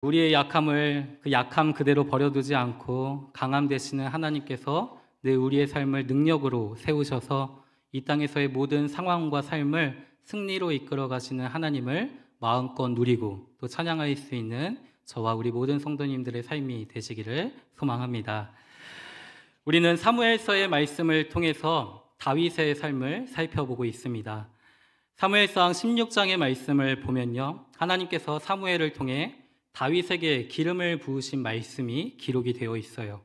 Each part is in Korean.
우리의 약함을 그 약함 그대로 버려두지 않고 강함 되시는 하나님께서 늘 우리의 삶을 능력으로 세우셔서 이 땅에서의 모든 상황과 삶을 승리로 이끌어 가시는 하나님을 마음껏 누리고 또 찬양할 수 있는 저와 우리 모든 성도님들의 삶이 되시기를 소망합니다. 우리는 사무엘서의 말씀을 통해서 다윗의 삶을 살펴보고 있습니다. 사무엘상 16장의 말씀을 보면요, 하나님께서 사무엘을 통해 다윗에게 기름을 부으신 말씀이 기록이 되어 있어요.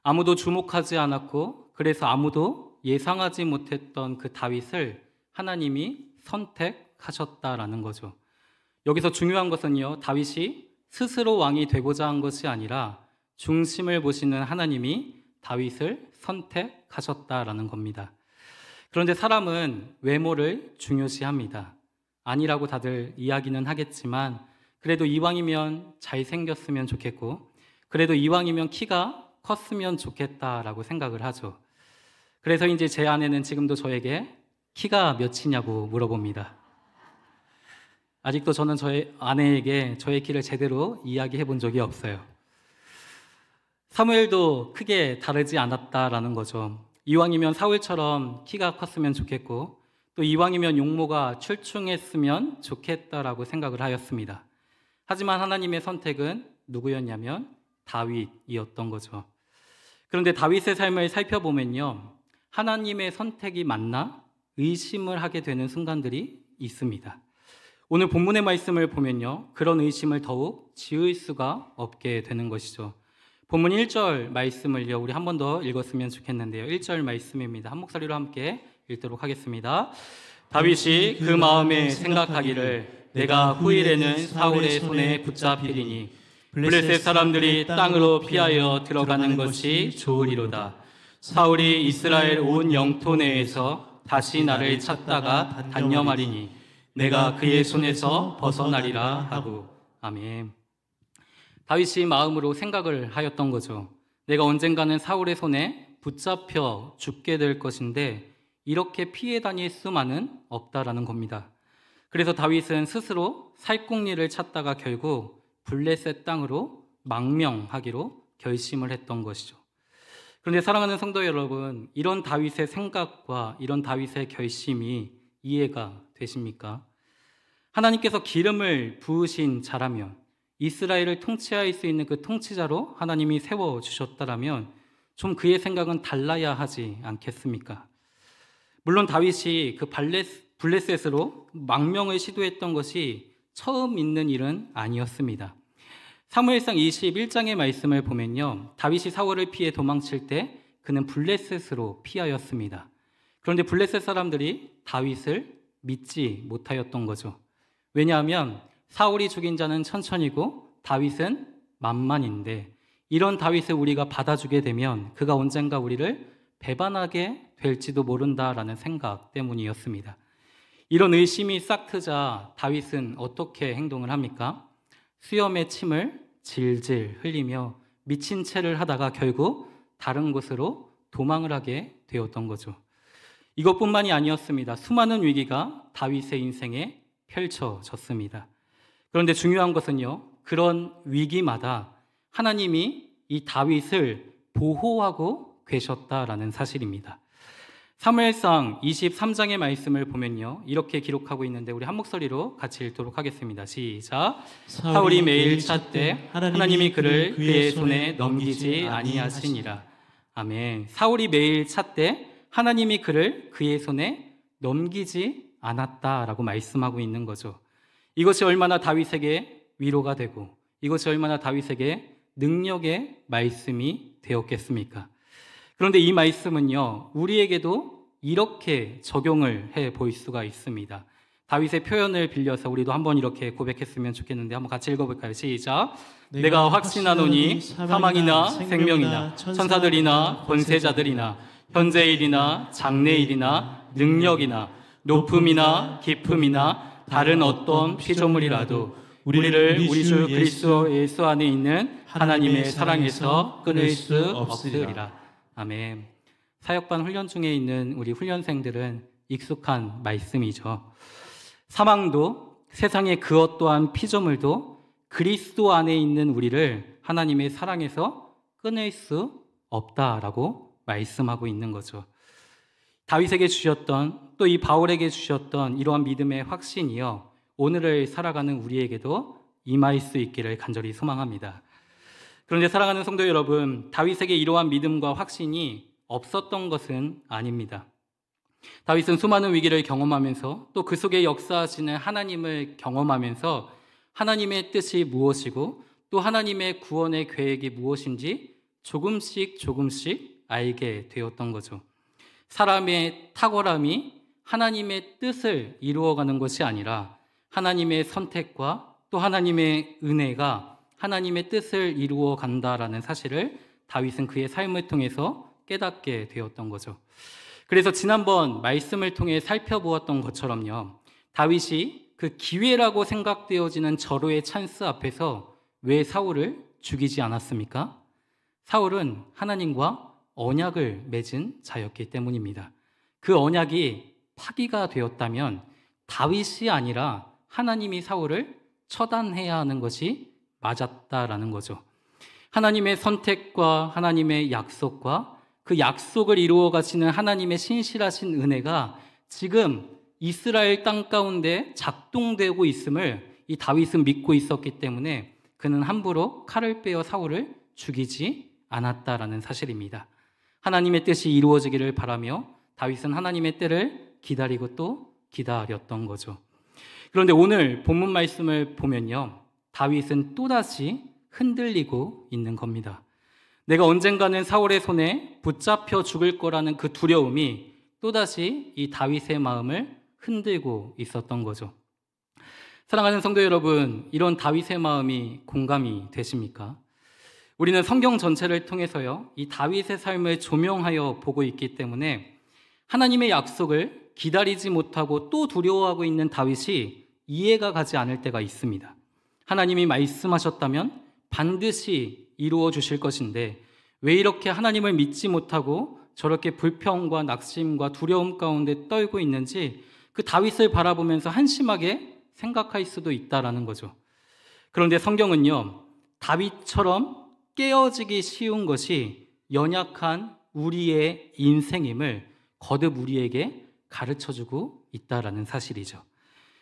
아무도 주목하지 않았고 그래서 아무도 예상하지 못했던 그 다윗을 하나님이 선택하셨다라는 거죠. 여기서 중요한 것은요, 다윗이 스스로 왕이 되고자 한 것이 아니라 중심을 보시는 하나님이 다윗을 선택하셨다라는 겁니다. 그런데 사람은 외모를 중요시합니다. 아니라고 다들 이야기는 하겠지만 그래도 이왕이면 잘생겼으면 좋겠고 그래도 이왕이면 키가 컸으면 좋겠다라고 생각을 하죠. 그래서 이제 제 아내는 지금도 저에게 키가 몇이냐고 물어봅니다. 아직도 저는 저의 아내에게 저의 키를 제대로 이야기해 본 적이 없어요. 사무엘도 크게 다르지 않았다라는 거죠. 이왕이면 사울처럼 키가 컸으면 좋겠고 또 이왕이면 용모가 출중했으면 좋겠다라고 생각을 하였습니다. 하지만 하나님의 선택은 누구였냐면 다윗이었던 거죠. 그런데 다윗의 삶을 살펴보면요, 하나님의 선택이 맞나 의심을 하게 되는 순간들이 있습니다. 오늘 본문의 말씀을 보면요, 그런 의심을 더욱 지을 수가 없게 되는 것이죠. 본문 1절 말씀을요, 우리 한 번 더 읽었으면 좋겠는데요. 1절 말씀입니다. 한 목소리로 함께 읽도록 하겠습니다. 다윗이 그 마음에 생각하기를 내가 후일에는 사울의 손에 붙잡히리니 블레셋 사람들이 땅으로 피하여 들어가는 것이 좋으리로다. 사울이 이스라엘 온 영토 내에서 다시 나를 찾다가 단념하리니 내가 그의 손에서 벗어나리라 하고. 아멘. 다윗이 마음으로 생각을 하였던 거죠. 내가 언젠가는 사울의 손에 붙잡혀 죽게 될 것인데 이렇게 피해 다닐 수만은 없다라는 겁니다. 그래서 다윗은 스스로 살궁리를 찾다가 결국 블레셋 땅으로 망명하기로 결심을 했던 것이죠. 그런데 사랑하는 성도 여러분, 이런 다윗의 생각과 이런 다윗의 결심이 이해가 되십니까? 하나님께서 기름을 부으신 자라면, 이스라엘을 통치할 수 있는 그 통치자로 하나님이 세워주셨다라면 좀 그의 생각은 달라야 하지 않겠습니까? 물론 다윗이 그 블레셋으로 망명을 시도했던 것이 처음 있는 일은 아니었습니다. 사무엘상 21장의 말씀을 보면요, 다윗이 사울을 피해 도망칠 때 그는 블레셋으로 피하였습니다. 그런데 블레셋 사람들이 다윗을 믿지 못하였던 거죠. 왜냐하면 사울이 죽인 자는 천천히고 다윗은 만만인데 이런 다윗을 우리가 받아주게 되면 그가 언젠가 우리를 배반하게 될지도 모른다라는 생각 때문이었습니다. 이런 의심이 싹 트자 다윗은 어떻게 행동을 합니까? 수염의 침을 질질 흘리며 미친 채를 하다가 결국 다른 곳으로 도망을 하게 되었던 거죠. 이것뿐만이 아니었습니다. 수많은 위기가 다윗의 인생에 펼쳐졌습니다. 그런데 중요한 것은요, 그런 위기마다 하나님이 이 다윗을 보호하고 계셨다라는 사실입니다. 사무엘상 23장의 말씀을 보면요, 이렇게 기록하고 있는데 우리 한 목소리로 같이 읽도록 하겠습니다. 시작. 사울이 매일 찾되 하나님이 그를 그의 손에 넘기지 아니하시니라. 아멘. 사울이 매일 찾되 하나님이 그를 그의 손에 넘기지 않았다라고 말씀하고 있는 거죠. 이것이 얼마나 다윗에게 위로가 되고 이것이 얼마나 다윗에게 능력의 말씀이 되었겠습니까? 그런데 이 말씀은요, 우리에게도 이렇게 적용을 해 볼 수가 있습니다. 다윗의 표현을 빌려서 우리도 한번 이렇게 고백했으면 좋겠는데 한번 같이 읽어볼까요? 시작. 내가 확신하노니 사망이나 생명이나 천사들이나 권세자들이나 현재일이나 장래일이나 능력이나 높음이나 깊음이나 다른 어떤 피조물이라도 우리를 우리 주 그리스도 예수 안에 있는 하나님의 사랑에서 끊을 수 없으리라. 아멘. 사역반 훈련 중에 있는 우리 훈련생들은 익숙한 말씀이죠. 사망도 세상의 그 어떠한 피조물도 그리스도 안에 있는 우리를 하나님의 사랑에서 끊을 수 없다라고 말씀하고 있는 거죠. 다윗에게 주셨던, 또 이 바울에게 주셨던 이러한 믿음의 확신이요, 오늘을 살아가는 우리에게도 임할 수 있기를 간절히 소망합니다. 그런데 사랑하는 성도 여러분, 다윗에게 이러한 믿음과 확신이 없었던 것은 아닙니다. 다윗은 수많은 위기를 경험하면서 또 그 속에 역사하시는 하나님을 경험하면서 하나님의 뜻이 무엇이고 또 하나님의 구원의 계획이 무엇인지 조금씩 알게 되었던 거죠. 사람의 탁월함이 하나님의 뜻을 이루어가는 것이 아니라 하나님의 선택과 또 하나님의 은혜가 하나님의 뜻을 이루어 간다라는 사실을 다윗은 그의 삶을 통해서 깨닫게 되었던 거죠. 그래서 지난번 말씀을 통해 살펴보았던 것처럼요, 다윗이 그 기회라고 생각되어지는 절호의 찬스 앞에서 왜 사울을 죽이지 않았습니까? 사울은 하나님과 언약을 맺은 자였기 때문입니다. 그 언약이 파기가 되었다면 다윗이 아니라 하나님이 사울을 처단해야 하는 것이 맞았다라는 거죠. 하나님의 선택과 하나님의 약속과 그 약속을 이루어 가시는 하나님의 신실하신 은혜가 지금 이스라엘 땅 가운데 작동되고 있음을 이 다윗은 믿고 있었기 때문에 그는 함부로 칼을 빼어 사울을 죽이지 않았다라는 사실입니다. 하나님의 뜻이 이루어지기를 바라며 다윗은 하나님의 때를 기다리고 또 기다렸던 거죠. 그런데 오늘 본문 말씀을 보면요, 다윗은 또다시 흔들리고 있는 겁니다. 내가 언젠가는 사울의 손에 붙잡혀 죽을 거라는 그 두려움이 또다시 이 다윗의 마음을 흔들고 있었던 거죠. 사랑하는 성도 여러분, 이런 다윗의 마음이 공감이 되십니까? 우리는 성경 전체를 통해서요, 이 다윗의 삶을 조명하여 보고 있기 때문에 하나님의 약속을 기다리지 못하고 또 두려워하고 있는 다윗이 이해가 가지 않을 때가 있습니다. 하나님이 말씀하셨다면 반드시 이루어 주실 것인데 왜 이렇게 하나님을 믿지 못하고 저렇게 불평과 낙심과 두려움 가운데 떨고 있는지 그 다윗을 바라보면서 한심하게 생각할 수도 있다라는 거죠. 그런데 성경은요, 다윗처럼 깨어지기 쉬운 것이 연약한 우리의 인생임을 거듭 우리에게 가르쳐주고 있다라는 사실이죠.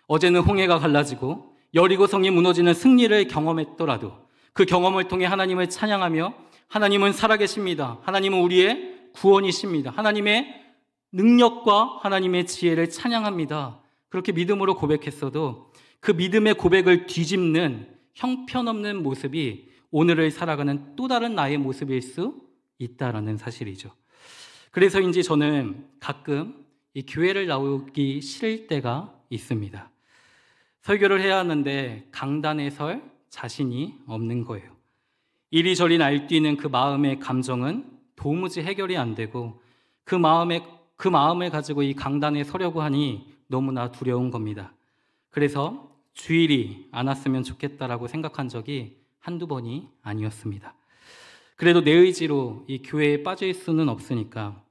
어제는 홍해가 갈라지고 여리고성이 무너지는 승리를 경험했더라도 그 경험을 통해 하나님을 찬양하며 하나님은 살아계십니다. 하나님은 우리의 구원이십니다. 하나님의 능력과 하나님의 지혜를 찬양합니다. 그렇게 믿음으로 고백했어도 그 믿음의 고백을 뒤집는 형편없는 모습이 오늘을 살아가는 또 다른 나의 모습일 수 있다라는 사실이죠. 그래서인지 저는 가끔 이 교회를 나오기 싫을 때가 있습니다. 설교를 해야 하는데 강단에 설 자신이 없는 거예요. 이리저리 날뛰는 그 마음의 감정은 도무지 해결이 안 되고 그 마음을 가지고 이 강단에 서려고 하니 너무나 두려운 겁니다. 그래서 주일이 안 왔으면 좋겠다라고 생각한 적이 한두 번이 아니었습니다. 그래도 내 의지로 이 교회에 빠질 수는 없으니까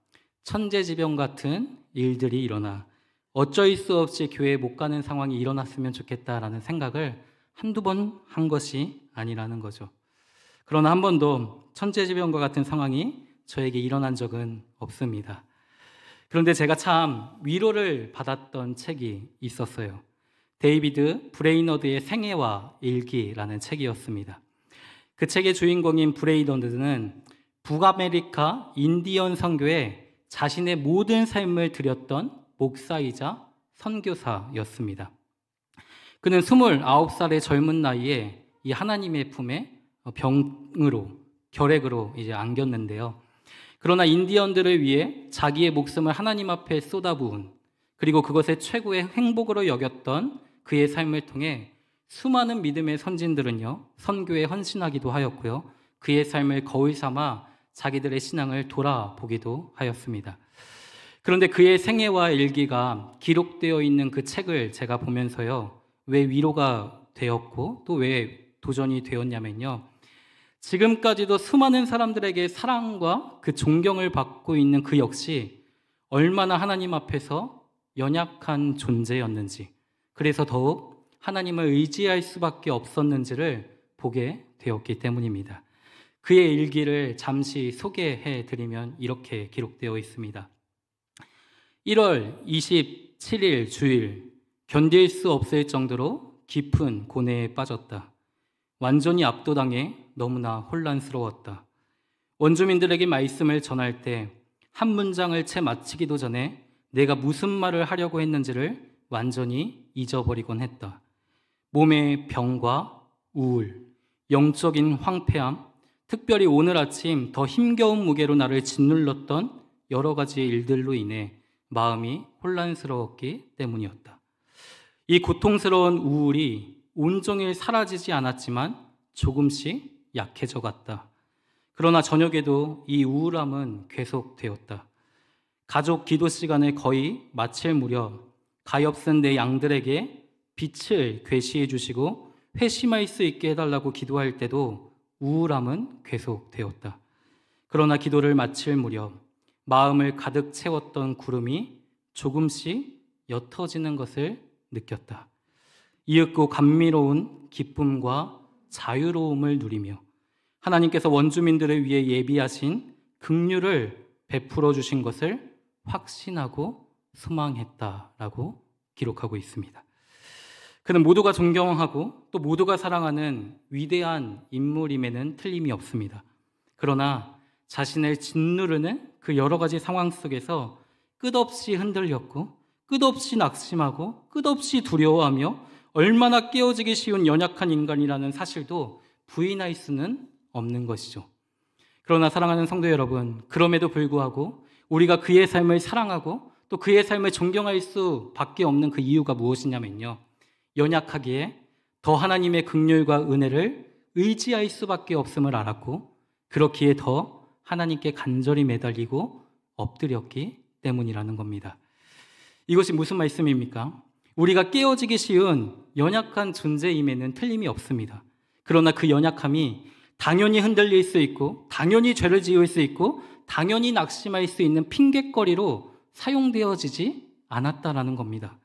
천재지변 같은 일들이 일어나 어쩔 수 없이 교회에 못 가는 상황이 일어났으면 좋겠다라는 생각을 한두 번 한 것이 아니라는 거죠. 그러나 한 번도 천재지변과 같은 상황이 저에게 일어난 적은 없습니다. 그런데 제가 참 위로를 받았던 책이 있었어요. 데이비드 브레이너드의 생애와 일기라는 책이었습니다. 그 책의 주인공인 브레이너드는 북아메리카 인디언 선교에 자신의 모든 삶을 들였던 목사이자 선교사였습니다. 그는 29살의 젊은 나이에 이 하나님의 품에 결핵으로 이제 안겼는데요. 그러나 인디언들을 위해 자기의 목숨을 하나님 앞에 쏟아부은, 그리고 그것을 최고의 행복으로 여겼던 그의 삶을 통해 수많은 믿음의 선진들은요, 선교에 헌신하기도 하였고요, 그의 삶을 거울 삼아 자기들의 신앙을 돌아보기도 하였습니다. 그런데 그의 생애와 일기가 기록되어 있는 그 책을 제가 보면서요, 왜 위로가 되었고 또 왜 도전이 되었냐면요, 지금까지도 수많은 사람들에게 사랑과 그 존경을 받고 있는 그 역시 얼마나 하나님 앞에서 연약한 존재였는지, 그래서 더욱 하나님을 의지할 수밖에 없었는지를 보게 되었기 때문입니다. 그의 일기를 잠시 소개해 드리면 이렇게 기록되어 있습니다. 1월 27일 주일, 견딜 수 없을 정도로 깊은 고뇌에 빠졌다. 완전히 압도당해 너무나 혼란스러웠다. 원주민들에게 말씀을 전할 때 한 문장을 채 마치기도 전에 내가 무슨 말을 하려고 했는지를 완전히 잊어버리곤 했다. 몸의 병과 우울, 영적인 황폐함, 특별히 오늘 아침 더 힘겨운 무게로 나를 짓눌렀던 여러 가지 일들로 인해 마음이 혼란스러웠기 때문이었다. 이 고통스러운 우울이 온종일 사라지지 않았지만 조금씩 약해져 갔다. 그러나 저녁에도 이 우울함은 계속되었다. 가족 기도 시간을 거의 마칠 무렵 가엾은 내 양들에게 빛을 계시해 주시고 회심할 수 있게 해달라고 기도할 때도 우울함은 계속되었다. 그러나 기도를 마칠 무렵 마음을 가득 채웠던 구름이 조금씩 옅어지는 것을 느꼈다. 이윽고 감미로운 기쁨과 자유로움을 누리며 하나님께서 원주민들을 위해 예비하신 긍휼을 베풀어 주신 것을 확신하고 소망했다라고 기록하고 있습니다. 그는 모두가 존경하고 또 모두가 사랑하는 위대한 인물임에는 틀림이 없습니다. 그러나 자신을 짓누르는 그 여러 가지 상황 속에서 끝없이 흔들렸고 끝없이 낙심하고 끝없이 두려워하며 얼마나 깨어지기 쉬운 연약한 인간이라는 사실도 부인할 수는 없는 것이죠. 그러나 사랑하는 성도 여러분, 그럼에도 불구하고 우리가 그의 삶을 사랑하고 또 그의 삶을 존경할 수밖에 없는 그 이유가 무엇이냐면요, 연약하기에 더 하나님의 긍휼과 은혜를 의지할 수밖에 없음을 알았고 그렇기에 더 하나님께 간절히 매달리고 엎드렸기 때문이라는 겁니다. 이것이 무슨 말씀입니까? 우리가 깨어지기 쉬운 연약한 존재임에는 틀림이 없습니다. 그러나 그 연약함이 당연히 흔들릴 수 있고 당연히 죄를 지을 수 있고 당연히 낙심할 수 있는 핑곗거리로 사용되어지지 않았다라는 겁니다.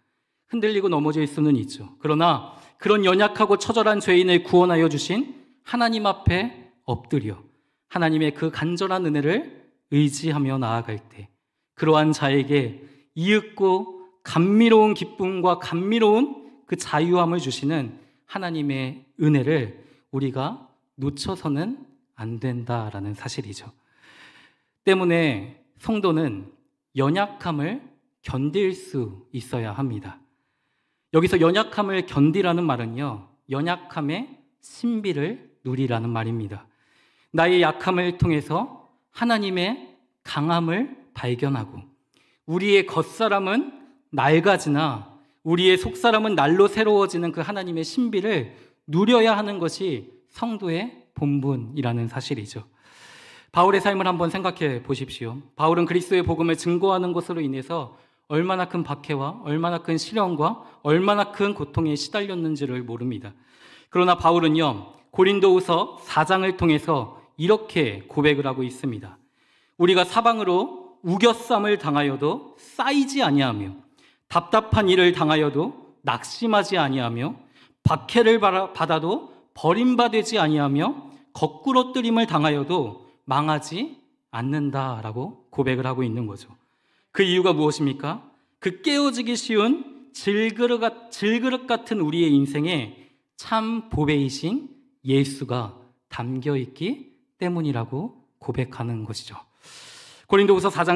흔들리고 넘어질 수는 있죠. 그러나 그런 연약하고 처절한 죄인을 구원하여 주신 하나님 앞에 엎드려 하나님의 그 간절한 은혜를 의지하며 나아갈 때 그러한 자에게 이윽고 감미로운 기쁨과 감미로운 그 자유함을 주시는 하나님의 은혜를 우리가 놓쳐서는 안 된다라는 사실이죠. 때문에 성도는 연약함을 견딜 수 있어야 합니다. 여기서 연약함을 견디라는 말은요, 연약함의 신비를 누리라는 말입니다. 나의 약함을 통해서 하나님의 강함을 발견하고 우리의 겉사람은 낡아지나 우리의 속사람은 날로 새로워지는 그 하나님의 신비를 누려야 하는 것이 성도의 본분이라는 사실이죠. 바울의 삶을 한번 생각해 보십시오. 바울은 그리스도의 복음을 증거하는 것으로 인해서 얼마나 큰 박해와 얼마나 큰 시련과 얼마나 큰 고통에 시달렸는지를 모릅니다. 그러나 바울은요, 고린도후서 4장을 통해서 이렇게 고백을 하고 있습니다. 우리가 사방으로 우겨쌈을 당하여도 쌓이지 아니하며 답답한 일을 당하여도 낙심하지 아니하며 박해를 받아도 버림받지 아니하며 거꾸로 뜨림을 당하여도 망하지 않는다라고 고백을 하고 있는 거죠. 그 이유가 무엇입니까? 그 깨어지기 쉬운 질그릇 같은 우리의 인생에 참 보배이신 예수가 담겨 있기 때문이라고 고백하는 것이죠. 고린도후서 4장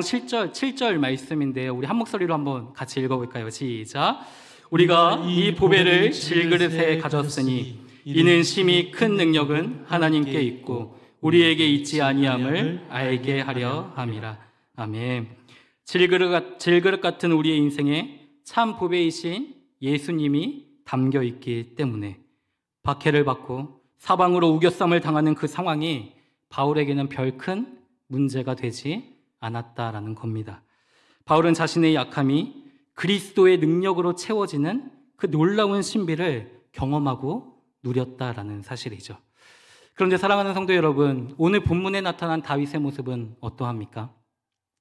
7절 말씀인데요. 우리 한 목소리로 한번 같이 읽어볼까요? 시작. 우리가 이 보배를 질그릇에 가졌으니 이는 심히 큰 능력은 하나님께 있고 우리에게 있지 아니함을 알게 하려 함이라. 아멘. 질그릇 같은 우리의 인생에 참 보배이신 예수님이 담겨 있기 때문에 박해를 받고 사방으로 우겨쌈을 당하는 그 상황이 바울에게는 별 큰 문제가 되지 않았다라는 겁니다. 바울은 자신의 약함이 그리스도의 능력으로 채워지는 그 놀라운 신비를 경험하고 누렸다라는 사실이죠. 그런데 사랑하는 성도 여러분, 오늘 본문에 나타난 다윗의 모습은 어떠합니까?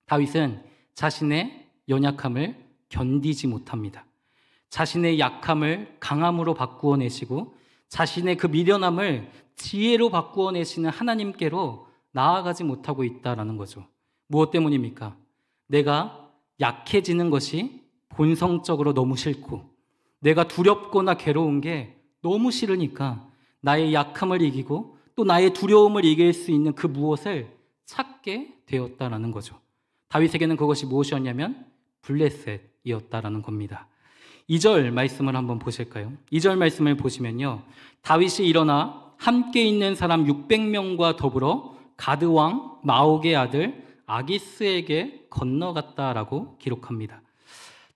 다윗은 자신의 연약함을 견디지 못합니다. 자신의 약함을 강함으로 바꾸어 내시고 자신의 그 미련함을 지혜로 바꾸어 내시는 하나님께로 나아가지 못하고 있다라는 거죠. 무엇 때문입니까? 내가 약해지는 것이 본성적으로 너무 싫고 내가 두렵거나 괴로운 게 너무 싫으니까 나의 약함을 이기고 또 나의 두려움을 이길 수 있는 그 무엇을 찾게 되었다라는 거죠. 다윗에게는 그것이 무엇이었냐면 블레셋이었다라는 겁니다. 2절 말씀을 한번 보실까요? 2절 말씀을 보시면요, 다윗이 일어나 함께 있는 사람 600명과 더불어 가드 왕 마옥의 아들 아기스에게 건너갔다라고 기록합니다.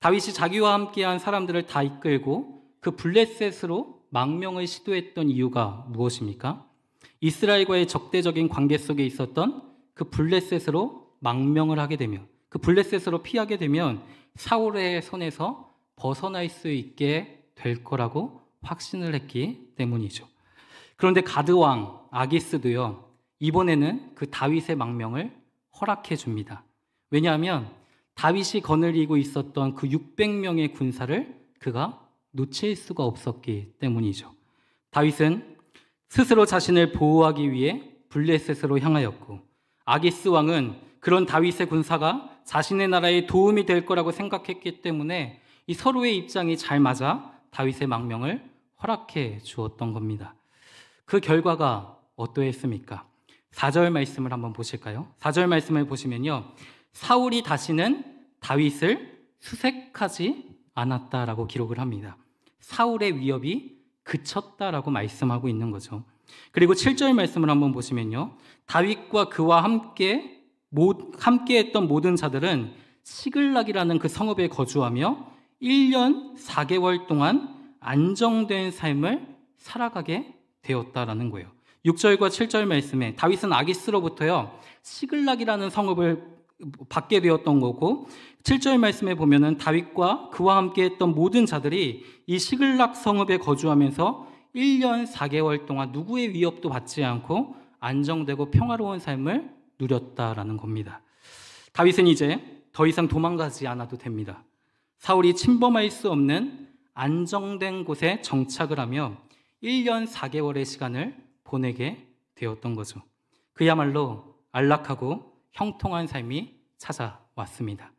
다윗이 자기와 함께한 사람들을 다 이끌고 그 블레셋으로 망명을 시도했던 이유가 무엇입니까? 이스라엘과의 적대적인 관계 속에 있었던 그 블레셋으로 망명을 하게 되면, 그 블레셋으로 피하게 되면 사울의 손에서 벗어날 수 있게 될 거라고 확신을 했기 때문이죠. 그런데 가드 왕 아기스도요, 이번에는 그 다윗의 망명을 허락해 줍니다. 왜냐하면 다윗이 거느리고 있었던 그 600명의 군사를 그가 놓칠 수가 없었기 때문이죠. 다윗은 스스로 자신을 보호하기 위해 블레셋으로 향하였고, 아기스 왕은 그런 다윗의 군사가 자신의 나라에 도움이 될 거라고 생각했기 때문에 이 서로의 입장이 잘 맞아 다윗의 망명을 허락해 주었던 겁니다. 그 결과가 어떠했습니까? 4절 말씀을 한번 보실까요? 4절 말씀을 보시면요, 사울이 다시는 다윗을 수색하지 않았다라고 기록을 합니다. 사울의 위협이 그쳤다라고 말씀하고 있는 거죠. 그리고 7절 말씀을 한번 보시면요, 다윗과 그와 함께 했던 모든 자들은 시글락이라는 그 성읍에 거주하며 1년 4개월 동안 안정된 삶을 살아가게 되었다라는 거예요. 6절과 7절 말씀에 다윗은 아기스로부터요 시글락이라는 성읍을 받게 되었던 거고, 7절 말씀에 보면은 다윗과 그와 함께 했던 모든 자들이 이 시글락 성읍에 거주하면서 1년 4개월 동안 누구의 위협도 받지 않고 안정되고 평화로운 삶을 누렸다라는 겁니다. 다윗은 이제 더 이상 도망가지 않아도 됩니다. 사울이 침범할 수 없는 안정된 곳에 정착을 하며 1년 4개월의 시간을 보내게 되었던 거죠. 그야말로 안락하고 형통한 삶이 찾아왔습니다.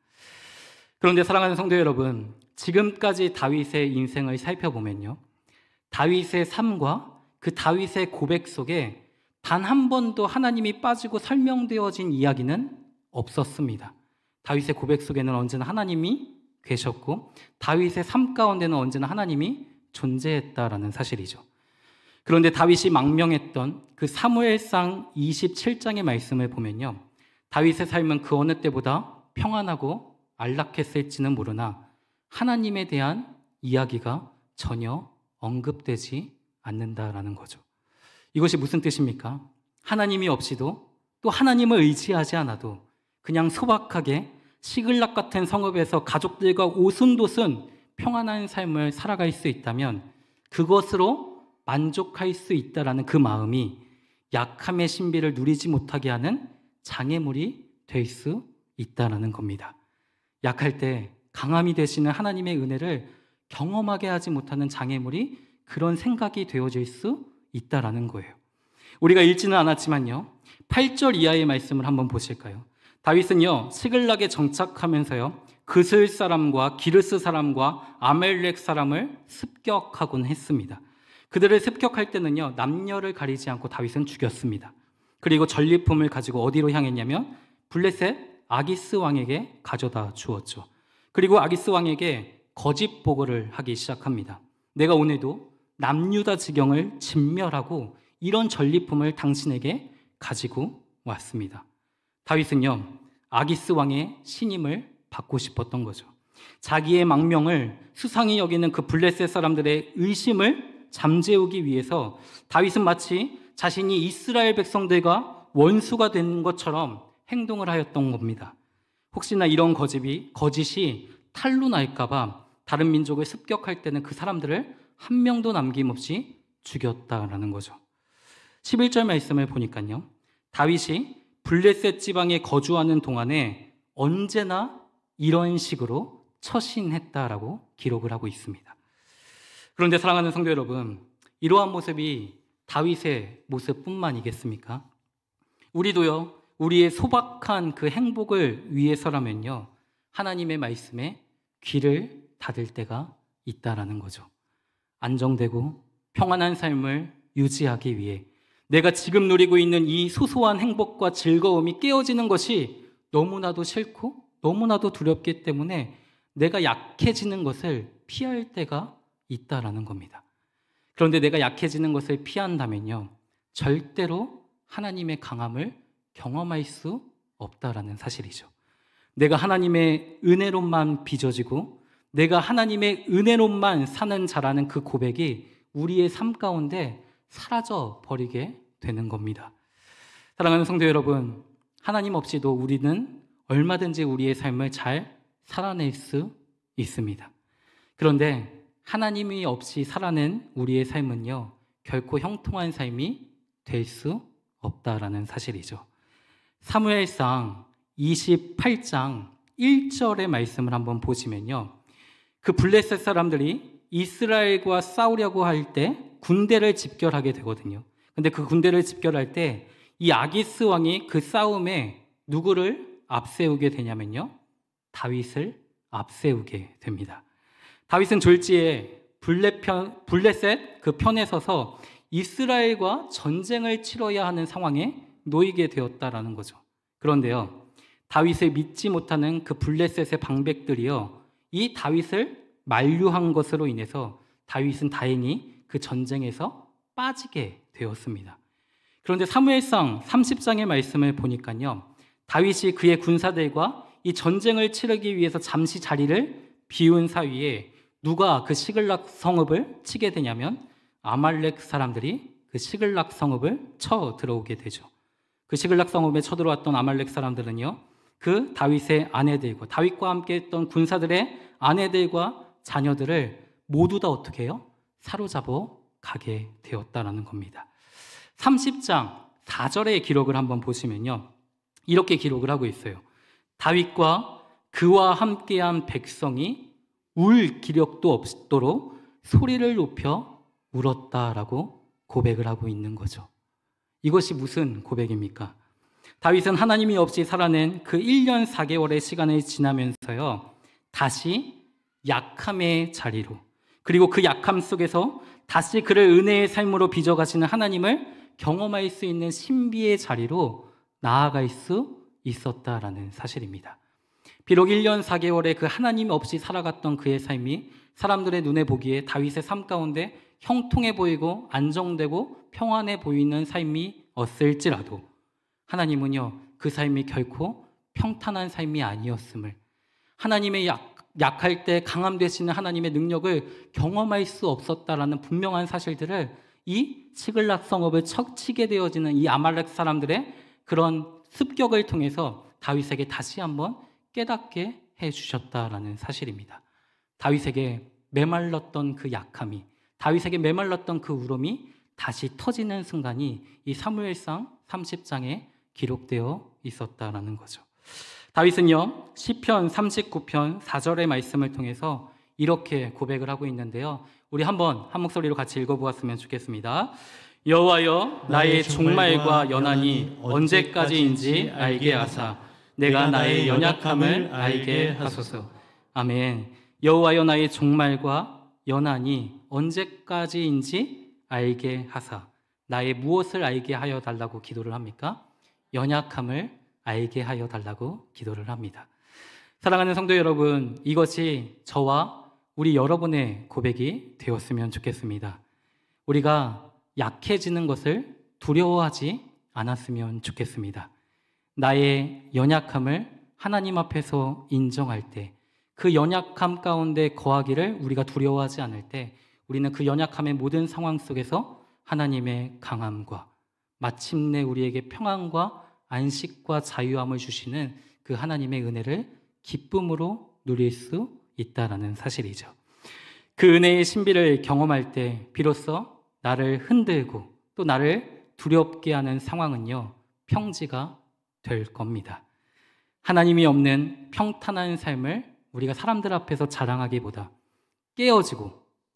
그런데 사랑하는 성도 여러분, 지금까지 다윗의 인생을 살펴보면요, 다윗의 삶과 그 다윗의 고백 속에 단 한 번도 하나님이 빠지고 설명되어진 이야기는 없었습니다. 다윗의 고백 속에는 언제나 하나님이 계셨고 다윗의 삶 가운데는 언제나 하나님이 존재했다라는 사실이죠. 그런데 다윗이 망명했던 그 사무엘상 27장의 말씀을 보면요, 다윗의 삶은 그 어느 때보다 평안하고 안락했을지는 모르나 하나님에 대한 이야기가 전혀 언급되지 않는다라는 거죠. 이것이 무슨 뜻입니까? 하나님이 없이도 또 하나님을 의지하지 않아도 그냥 소박하게 시글락 같은 성읍에서 가족들과 오순도순 평안한 삶을 살아갈 수 있다면 그것으로 만족할 수 있다라는 그 마음이 약함의 신비를 누리지 못하게 하는 장애물이 될 수 있다라는 겁니다. 약할 때 강함이 되시는 하나님의 은혜를 경험하게 하지 못하는 장애물이 그런 생각이 되어질 수 있다라는 거예요. 우리가 읽지는 않았지만요, 8절 이하의 말씀을 한번 보실까요? 다윗은요 시글락에 정착하면서요 그슬 사람과 기르스 사람과 아멜렉 사람을 습격하곤 했습니다. 그들을 습격할 때는요 남녀를 가리지 않고 다윗은 죽였습니다. 그리고 전리품을 가지고 어디로 향했냐면 블레셋 아기스 왕에게 가져다 주었죠. 그리고 아기스 왕에게 거짓 보고를 하기 시작합니다. 내가 오늘도 남유다 지경을 진멸하고 이런 전리품을 당신에게 가지고 왔습니다. 다윗은요 아기스 왕의 신임을 받고 싶었던 거죠. 자기의 망명을 수상히 여기는 그 블레셋 사람들의 의심을 잠재우기 위해서 다윗은 마치 자신이 이스라엘 백성들과 원수가 된 것처럼 행동을 하였던 겁니다. 혹시나 이런 거짓이 탈로 날까봐 다른 민족을 습격할 때는 그 사람들을 한 명도 남김없이 죽였다라는 거죠. 11절 말씀을 보니까요, 다윗이 블레셋 지방에 거주하는 동안에 언제나 이런 식으로 처신했다라고 기록을 하고 있습니다. 그런데 사랑하는 성도 여러분, 이러한 모습이 다윗의 모습뿐만이겠습니까? 우리도요, 우리의 소박한 그 행복을 위해서라면요, 하나님의 말씀에 귀를 닫을 때가 있다라는 거죠. 안정되고 평안한 삶을 유지하기 위해 내가 지금 누리고 있는 이 소소한 행복과 즐거움이 깨어지는 것이 너무나도 싫고 너무나도 두렵기 때문에 내가 약해지는 것을 피할 때가 있다라는 겁니다. 그런데 내가 약해지는 것을 피한다면요, 절대로 하나님의 강함을 경험할 수 없다라는 사실이죠. 내가 하나님의 은혜로만 빚어지고 내가 하나님의 은혜로만 사는 자라는 그 고백이 우리의 삶 가운데 사라져 버리게 되는 겁니다. 사랑하는 성도 여러분, 하나님 없이도 우리는 얼마든지 우리의 삶을 잘 살아낼 수 있습니다. 그런데 하나님이 없이 살아낸 우리의 삶은요, 결코 형통한 삶이 될 수 없다라는 사실이죠. 사무엘상 28장 1절의 말씀을 한번 보시면요, 그 블레셋 사람들이 이스라엘과 싸우려고 할 때 군대를 집결하게 되거든요. 근데 그 군대를 집결할 때 이 아기스 왕이 그 싸움에 누구를 앞세우게 되냐면요, 다윗을 앞세우게 됩니다. 다윗은 졸지에 블레셋 그 편에 서서 이스라엘과 전쟁을 치러야 하는 상황에 놓이게 되었다라는 거죠. 그런데요, 다윗을 믿지 못하는 그 블레셋의 방백들이요, 이 다윗을 만류한 것으로 인해서 다윗은 다행히 그 전쟁에서 빠지게 되었습니다. 그런데 사무엘상 30장의 말씀을 보니까요, 다윗이 그의 군사들과 이 전쟁을 치르기 위해서 잠시 자리를 비운 사이에 누가 그 시글락 성읍을 치게 되냐면 아말렉 사람들이 그 시글락 성읍을 쳐 들어오게 되죠. 그 시글락 성읍에 쳐들어왔던 아말렉 사람들은요, 그 다윗의 아내들과 다윗과 함께 했던 군사들의 아내들과 자녀들을 모두 다 어떻게 해요? 사로잡아 가게 되었다라는 겁니다. 30장 4절의 기록을 한번 보시면요, 이렇게 기록을 하고 있어요. 다윗과 그와 함께한 백성이 울 기력도 없도록 소리를 높여 울었다라고 고백을 하고 있는 거죠. 이것이 무슨 고백입니까? 다윗은 하나님이 없이 살아낸 그 1년 4개월의 시간을 지나면서요, 다시 약함의 자리로, 그리고 그 약함 속에서 다시 그를 은혜의 삶으로 빚어가시는 하나님을 경험할 수 있는 신비의 자리로 나아갈 수 있었다라는 사실입니다. 비록 1년 4개월의 그 하나님 없이 살아갔던 그의 삶이 사람들의 눈에 보기에 다윗의 삶 가운데 형통해 보이고 안정되고 평안해 보이는 삶이었을지라도 하나님은요, 그 삶이 결코 평탄한 삶이 아니었음을, 하나님의 약할 때 강함 되시는 하나님의 능력을 경험할 수 없었다라는 분명한 사실들을 이 시글락 성읍을 치게 되어지는 이 아말렉 사람들의 그런 습격을 통해서 다윗에게 다시 한번 깨닫게 해주셨다라는 사실입니다. 다윗에게 메말랐던 그 약함이, 다윗에게 메말랐던 그 울음이 다시 터지는 순간이 이 사무엘상 30장에 기록되어 있었다라는 거죠. 다윗은요, 시편 39편 4절의 말씀을 통해서 이렇게 고백을 하고 있는데요, 우리 한번 한 목소리로 같이 읽어보았으면 좋겠습니다. 여호와여, 나의 종말과 연한이 언제까지인지 알게 하사 내가 나의 연약함을 알게 하소서. 아멘. 여호와여, 나의 종말과 연한이 언제까지인지 알게 하사, 나의 무엇을 알게 하여 달라고 기도를 합니까? 연약함을 알게 하여 달라고 기도를 합니다. 사랑하는 성도 여러분, 이것이 저와 우리 여러분의 고백이 되었으면 좋겠습니다. 우리가 약해지는 것을 두려워하지 않았으면 좋겠습니다. 나의 연약함을 하나님 앞에서 인정할 때, 그 연약함 가운데 거하기를 우리가 두려워하지 않을 때, 우리는 그 연약함의 모든 상황 속에서 하나님의 강함과 마침내 우리에게 평안과 안식과 자유함을 주시는 그 하나님의 은혜를 기쁨으로 누릴 수 있다라는 사실이죠. 그 은혜의 신비를 경험할 때 비로소 나를 흔들고 또 나를 두렵게 하는 상황은요, 평지가 될 겁니다. 하나님이 없는 평탄한 삶을 우리가 사람들 앞에서 자랑하기보다 깨어지고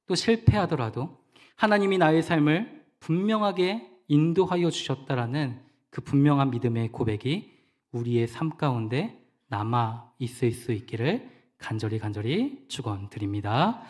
또 실패하더라도 하나님이 나의 삶을 분명하게 인도하여 주셨다라는 그 분명한 믿음의 고백이 우리의 삶 가운데 남아 있을 수 있기를 간절히 축원드립니다.